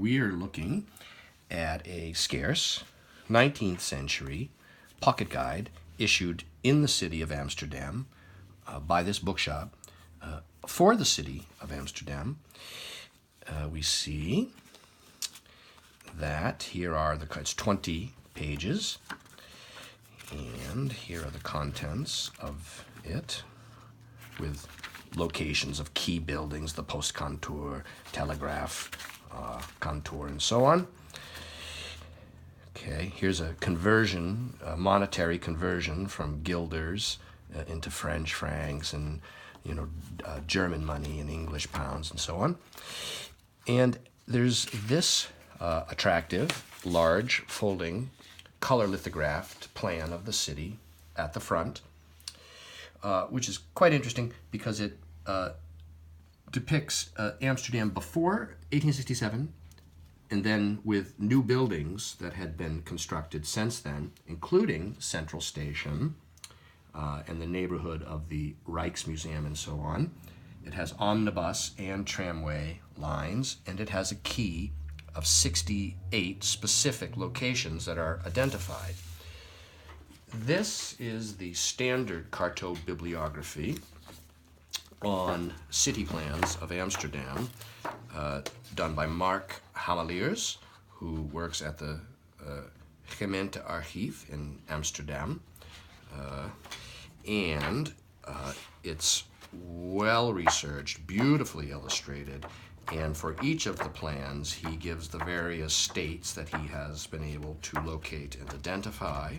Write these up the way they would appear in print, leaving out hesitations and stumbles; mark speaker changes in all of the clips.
Speaker 1: we're looking at a scarce 19th century pocket guide issued in the city of Amsterdam by this bookshop for the city of Amsterdam. We see that here are it's 20 pages, and here are the contents of it with locations of key buildings, the post contour, telegraph contour, and so on. Okay, here's a conversion, a monetary conversion from guilders into French francs and German money and English pounds and so on. And there's this attractive, large, folding, color lithographed plan of the city at the front, which is quite interesting because it depicts Amsterdam before 1867, and then with new buildings that had been constructed since then, including Central Station and the neighborhood of the Rijksmuseum and so on. It has omnibus and tramway lines, and it has a key of 68 specific locations that are identified. This is the standard cartobibliography on city plans of Amsterdam, done by Mark Hameleers, who works at the Gemeentearchief in Amsterdam. And it's well researched, beautifully illustrated, and for each of the plans he gives the various states that he has been able to locate and identify.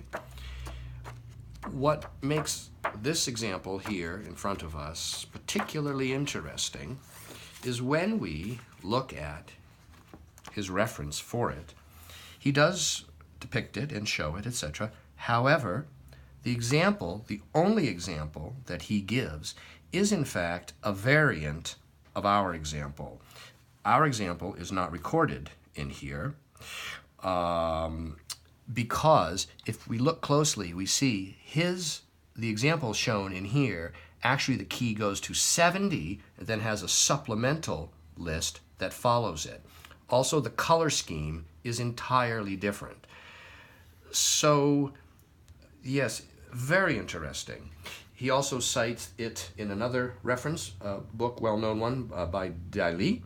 Speaker 1: What makes this example here in front of us particularly interesting is when we look at his reference for it. He does depict it and show it, etc. However, the example, the only example that he gives, is in fact a variant of our example. Our example is not recorded in here because if we look closely, we see the example shown in here, actually the key goes to 70 and then has a supplemental list that follows it. Also, the color scheme is entirely different. So, yes, very interesting. He also cites it in another reference book, well-known one by Daly,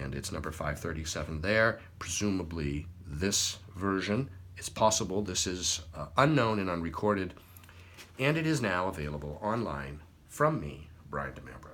Speaker 1: and it's number 537 there, presumably this version. It's possible this is unknown and unrecorded, and it is now available online from me, Brian DeMambro.